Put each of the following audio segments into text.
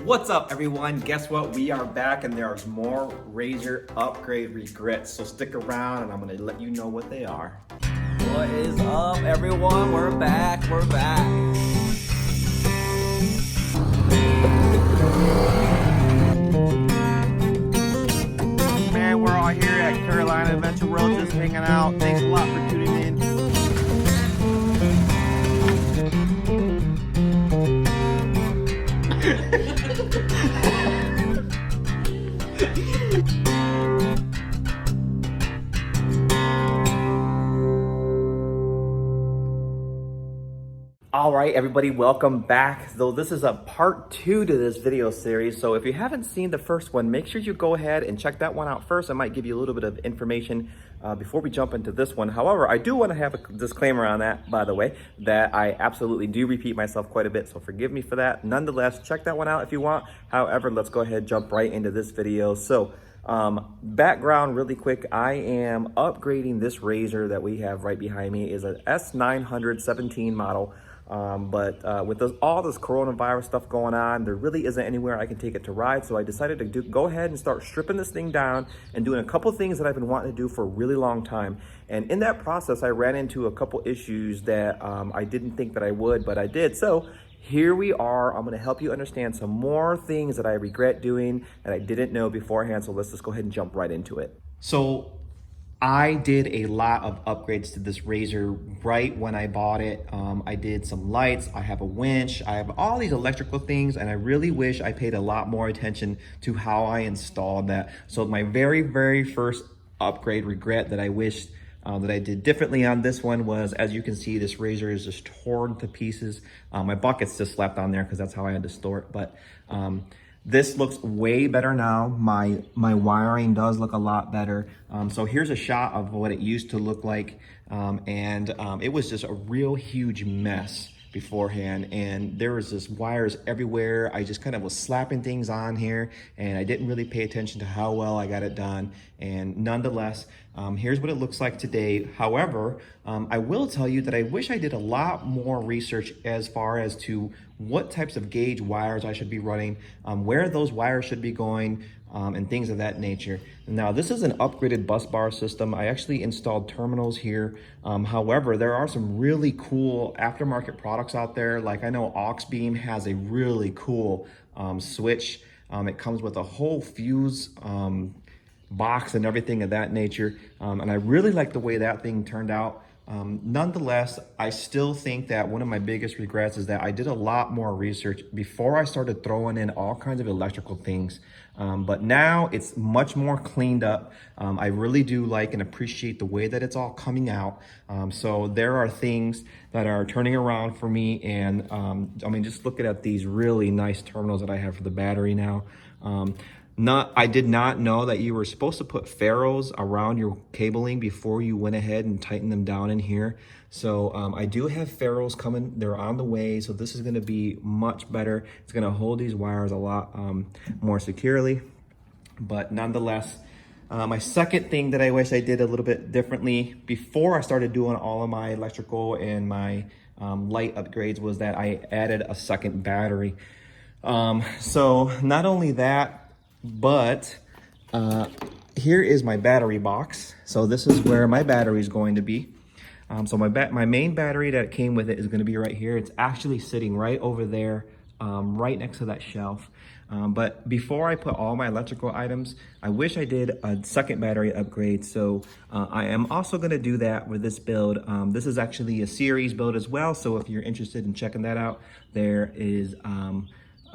What's up, everyone? Guess what? We are back and there's more RZR upgrade regrets. So stick around and I'm gonna let you know what they are. What is up, everyone? We're back. Man, we're all here at Carolina Adventure World just hanging out. Thanks a lot for tuning in. All right, everybody, welcome back. So this is a part 2 to this video series. So if you haven't seen the first one, make sure you go ahead and check that one out first. I might give you a little bit of information before we jump into this one. However, I do want to have a disclaimer on that, by the way, that I absolutely do repeat myself quite a bit. So forgive me for that. Nonetheless, check that one out if you want. However, let's go ahead and jump right into this video. So background really quick, I am upgrading this RZR that we have right behind me. Is an S900 17 model. But with all this coronavirus stuff going on, there really isn't anywhere I can take it to ride. So I decided to go ahead and start stripping this thing down and doing a couple things that I've been wanting to do for a really long time. And in that process, I ran into a couple issues that I didn't think that I would, but I did. So here we are. I'm going to help you understand some more things that I regret doing that I didn't know beforehand. So let's just go ahead and jump right into it. So I did a lot of upgrades to this RZR right when I bought it. I did some lights, I have a winch, I have all these electrical things, and I really wish I paid a lot more attention to how I installed that. So my very first upgrade regret that I wished that I did differently on this one was, as you can see, this RZR is just torn to pieces. My bucket's just left on there because that's how I had to store it. But this looks way better now. My wiring does look a lot better. So here's a shot of what it used to look like. It was just a real huge mess beforehand, and there was just wires everywhere. I just kind of was slapping things on here, and I didn't really pay attention to how well I got it done. And nonetheless, here's what it looks like today. However, I will tell you that I wish I did a lot more research as far as to what types of gauge wires I should be running, where those wires should be going, and things of that nature. Now, this is an upgraded Busbar system. I actually installed terminals here. However, there are some really cool aftermarket products out there. Like I know Auxbeam has a really cool switch. It comes with a whole fuse box and everything of that nature. And I really like the way that thing turned out. Nonetheless, I still think that one of my biggest regrets is that I did a lot more research before I started throwing in all kinds of electrical things. But now it's much more cleaned up. I really do like and appreciate the way that it's all coming out. So there are things that are turning around for me. And I mean, just looking at these really nice terminals that I have for the battery now. I did not know that you were supposed to put ferrules around your cabling before you went ahead and tightened them down in here. So I do have ferrules coming. They're on the way. So this is going to be much better. It's going to hold these wires a lot more securely. But nonetheless, my second thing that I wish I did a little bit differently before I started doing all of my electrical and my light upgrades was that I added a second battery. So not only that, but here is my battery box. So this is where my battery is going to be. So my main battery that came with it is going to be right here. It's actually sitting right over there, right next to that shelf. But before I put all my electrical items, I wish I did a second battery upgrade. So I am also going to do that with this build. This is actually a series build as well. So if you're interested in checking that out, there is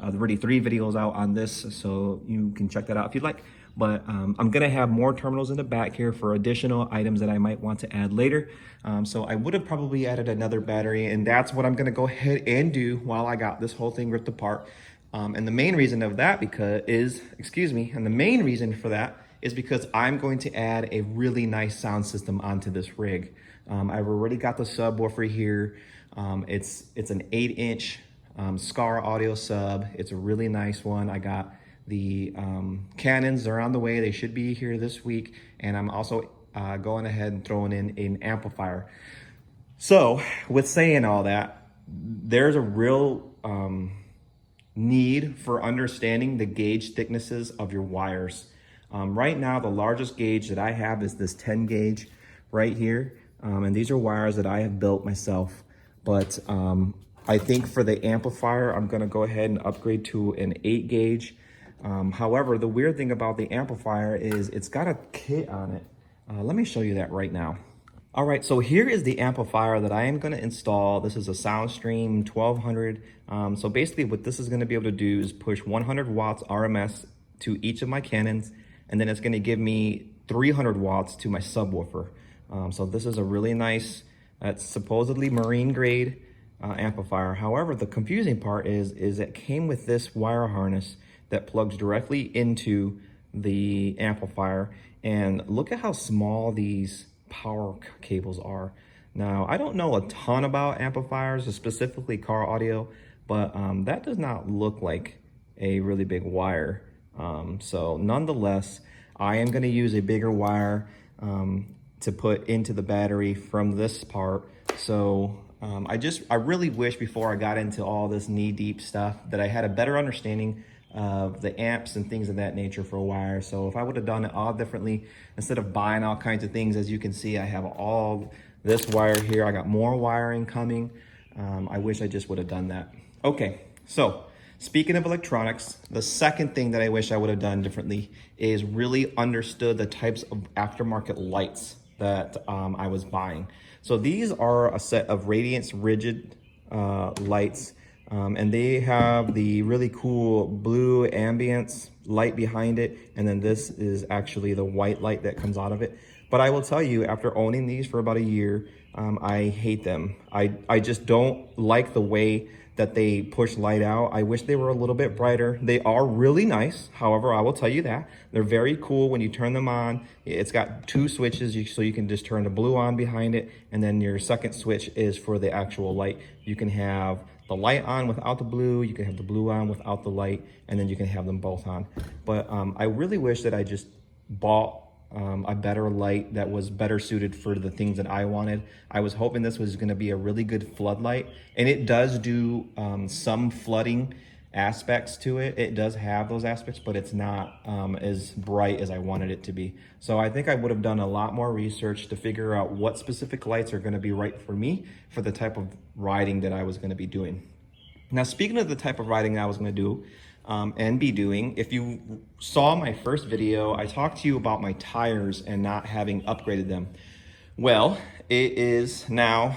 already 3 videos out on this, so you can check that out if you'd like. But I'm gonna have more terminals in the back here for additional items that I might want to add later. So I would have probably added another battery, and that's what I'm gonna go ahead and do while I got this whole thing ripped apart. And the main reason of that is because I'm going to add a really nice sound system onto this rig. I've already got the subwoofer here. It's an 8-inch Scar audio sub. It's a really nice one. I got the cannons. They're on the way. They should be here this week. And I'm also going ahead and throwing in an amplifier. So with saying all that, there's a real need for understanding the gauge thicknesses of your wires. Right now, the largest gauge that I have is this 10 gauge right here. And these are wires that I have built myself. But I think for the amplifier, I'm gonna go ahead and upgrade to an 8 gauge. However, the weird thing about the amplifier is it's got a kit on it. Let me show you that right now. All right, so here is the amplifier that I am gonna install. This is a SoundStream 1200. So basically what this is gonna be able to do is push 100 watts RMS to each of my cannons, and then it's gonna give me 300 watts to my subwoofer. So this is a really nice, it's supposedly marine grade amplifier. However, the confusing part is it came with this wire harness that plugs directly into the amplifier. And look at how small these power cables are. Now, I don't know a ton about amplifiers, specifically car audio, but that does not look like a really big wire. So nonetheless, I am gonna use a bigger wire to put into the battery from this part. So I really wish before I got into all this knee-deep stuff that I had a better understanding of the amps and things of that nature for a wire. So if I would have done it all differently, instead of buying all kinds of things, as you can see, I have all this wire here. I got more wiring coming. I wish I just would have done that. Okay, so speaking of electronics, the second thing that I wish I would have done differently is really understood the types of aftermarket lights that I was buying. So these are a set of Radiance Rigid lights. And they have the really cool blue ambience light behind it. And then this is actually the white light that comes out of it. But I will tell you, after owning these for about a year, I hate them. I just don't like the way that they push light out. I wish they were a little bit brighter. They are really nice. However, I will tell you that they're very cool when you turn them on. It's got 2 switches, so you can just turn the blue on behind it. And then your second switch is for the actual light. You can have the light on without the blue, you can have the blue on without the light, and then you can have them both on. But I really wish that I just bought a better light that was better suited for the things that I wanted. I was hoping this was gonna be a really good floodlight, and it does do some flooding aspects to it. It does have those aspects, but it's not as bright as I wanted it to be. So I think I would have done a lot more research to figure out what specific lights are gonna be right for me for the type of riding that I was gonna be doing. Now, speaking of the type of riding that I was gonna do and be doing, if you saw my first video, I talked to you about my tires and not having upgraded them. Well, it is now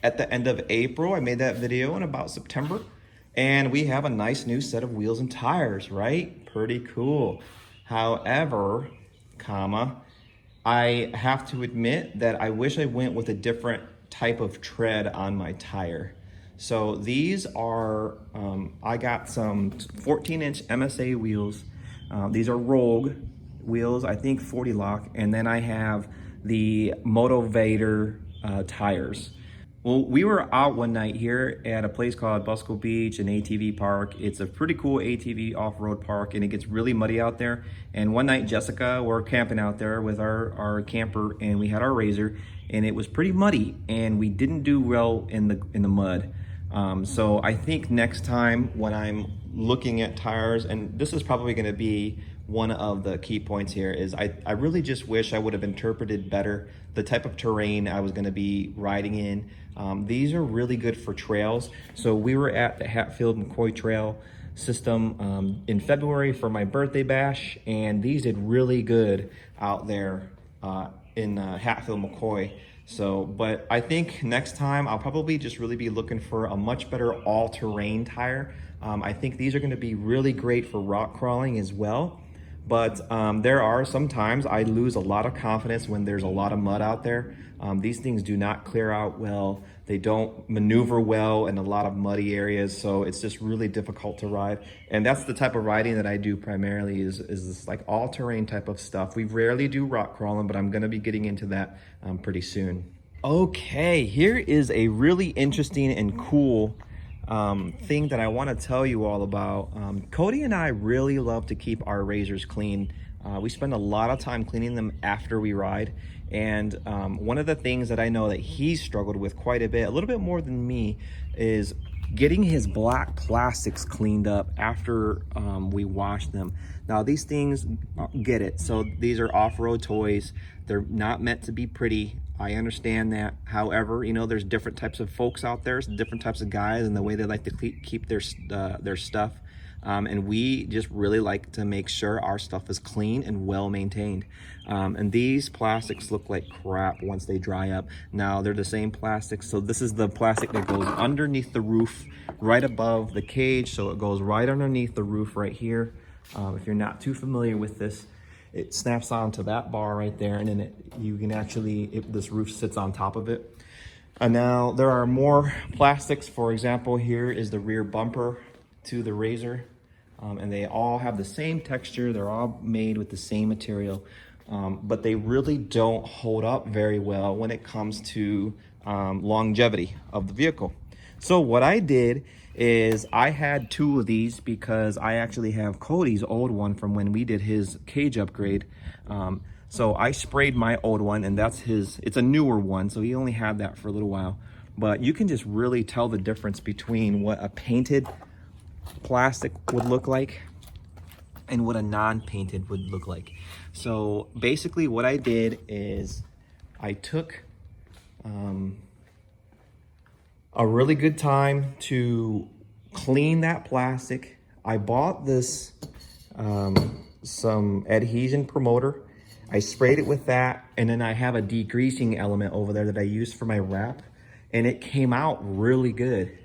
at the end of April. I made that video in about September. And we have a nice new set of wheels and tires, right? Pretty cool. However, I have to admit that I wish I went with a different type of tread on my tire. So these are, I got some 14-inch MSA wheels. These are Rogue wheels, I think 40 lock. And then I have the Motivator tires. Well, we were out one night here at a place called Busbar Beach, an ATV park. It's a pretty cool ATV off-road park, and it gets really muddy out there. And one night, Jessica, we're camping out there with our camper, and we had our RZR, and it was pretty muddy, and we didn't do well in the mud. So I think next time when I'm looking at tires, and this is probably going to be one of the key points here, is I really just wish I would have interpreted better the type of terrain I was going to be riding in. These are really good for trails. So we were at the Hatfield-McCoy Trail system in February for my birthday bash, and these did really good out there in Hatfield-McCoy. So, but I think next time I'll probably just really be looking for a much better all-terrain tire. I think these are going to be really great for rock crawling as well. But there are some times I lose a lot of confidence when there's a lot of mud out there. These things do not clear out well. They don't maneuver well in a lot of muddy areas, so it's just really difficult to ride. And that's the type of riding that I do primarily is this like all-terrain type of stuff. We rarely do rock crawling, but I'm gonna be getting into that pretty soon. Okay, here is a really interesting and cool thing that I want to tell you all about. Cody and I really love to keep our RZRs clean. We spend a lot of time cleaning them after we ride, and one of the things that I know that he's struggled with quite a bit, a little bit more than me, is getting his black plastics cleaned up after we washed them. Now these things, get it. So these are off-road toys. They're not meant to be pretty. I understand that. However, you know, there's different types of folks out there, different types of guys, and the way they like to keep their stuff. And we just really like to make sure our stuff is clean and well maintained. And these plastics look like crap once they dry up. Now they're the same plastic. So this is the plastic that goes underneath the roof, right above the cage. So it goes right underneath the roof right here. If you're not too familiar with this, it snaps onto that bar right there, and then you can actually, this roof sits on top of it. And now there are more plastics. For example, here is the rear bumper to the RZR, and they all have the same texture. They're all made with the same material, but they really don't hold up very well when it comes to longevity of the vehicle. So what I did is I had 2 of these because I actually have Cody's old one from when we did his cage upgrade. So I sprayed my old one, and that's his, it's a newer one, so he only had that for a little while. But you can just really tell the difference between what a painted plastic would look like and what a non-painted would look like. So basically what I did is I took a really good time to clean that plastic. I bought this some adhesion promoter. I sprayed it with that, and then I have a degreasing element over there that I use for my wrap, and it came out really good.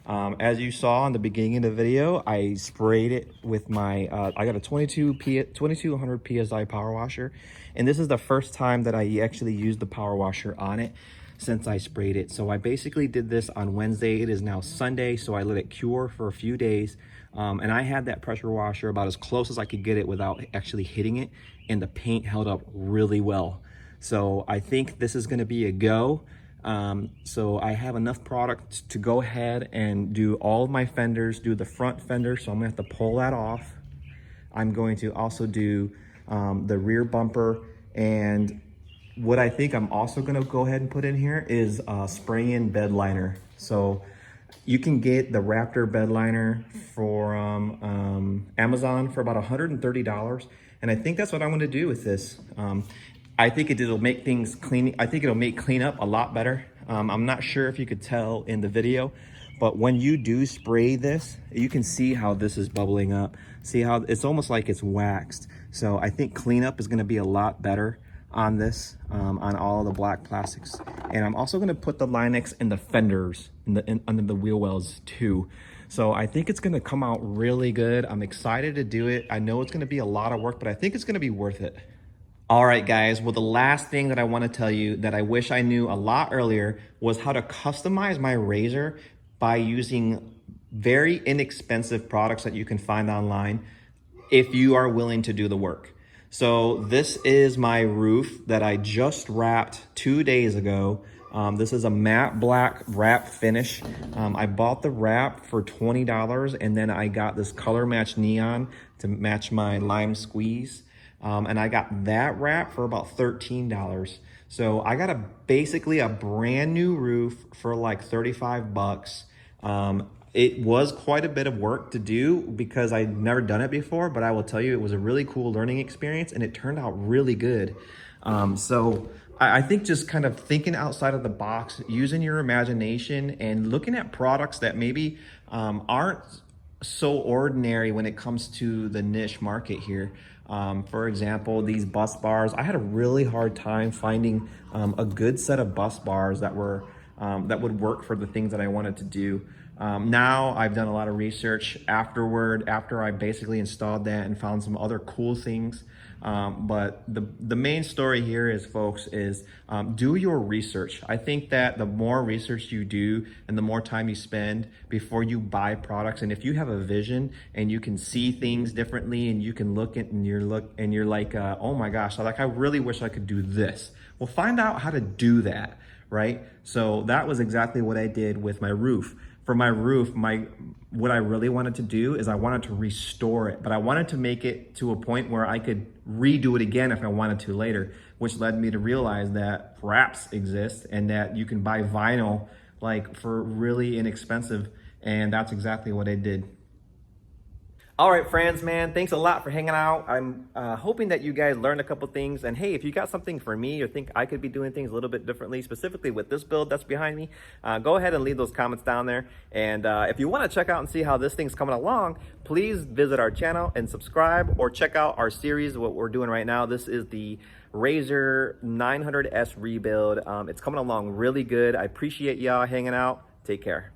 As you saw in the beginning of the video, I sprayed it with my, I got a 2200 PSI power washer, and this is the first time that I actually used the power washer on it since I sprayed it. So I basically did this on Wednesday. It is now Sunday, so I let it cure for a few days. And I had that pressure washer about as close as I could get it without actually hitting it, and the paint held up really well. So I think this is gonna be a go. So I have enough product to go ahead and do all of my fenders, do the front fender, so I'm gonna have to pull that off. I'm going to also do the rear bumper, and what I think I'm also gonna go ahead and put in here is spray-in bed liner. So you can get the Raptor bed liner for Amazon for about $130, and I think that's what I'm gonna do with this. I think it'll make things clean. I think it'll make cleanup a lot better. I'm not sure if you could tell in the video, but when you do spray this, you can see how this is bubbling up. See how it's almost like it's waxed. So I think cleanup is gonna be a lot better on this, on all the black plastics. And I'm also gonna put the Line-X in the fenders, under the wheel wells too. So I think it's gonna come out really good. I'm excited to do it. I know it's gonna be a lot of work, but I think it's gonna be worth it. All right, guys, well, the last thing that I wanna tell you that I wish I knew a lot earlier was how to customize my RZR by using very inexpensive products that you can find online if you are willing to do the work. So this is my roof that I just wrapped 2 days ago. This is a matte black wrap finish. I bought the wrap for $20, and then I got this color match neon to match my lime squeeze. And I got that wrap for about $13. So I got basically a brand new roof for like 35 bucks. It was quite a bit of work to do because I'd never done it before, but I will tell you, it was a really cool learning experience, and it turned out really good. So I think just kind of thinking outside of the box, using your imagination and looking at products that maybe aren't so ordinary when it comes to the niche market here. For example, these bus bars, I had a really hard time finding a good set of bus bars that were that would work for the things that I wanted to do. Now I've done a lot of research after I basically installed that and found some other cool things. But the main story here is, folks, is do your research. I think that the more research you do and the more time you spend before you buy products, and if you have a vision and you can see things differently and you can look at and you're like, oh my gosh, I really wish I could do this. Well, find out how to do that, right? So that was exactly what I did with my roof. For my roof, what I really wanted to do is I wanted to restore it, but I wanted to make it to a point where I could redo it again if I wanted to later, which led me to realize that wraps exist and that you can buy vinyl like for really inexpensive. And that's exactly what I did. All right, friends, man, thanks a lot for hanging out. I'm hoping that you guys learned a couple things. And hey, if you got something for me or think I could be doing things a little bit differently, specifically with this build that's behind me, go ahead and leave those comments down there. And if you want to check out and see how this thing's coming along, please visit our channel and subscribe, or check out our series, what we're doing right now. This is the RZR 900S rebuild. It's coming along really good. I appreciate y'all hanging out. Take care.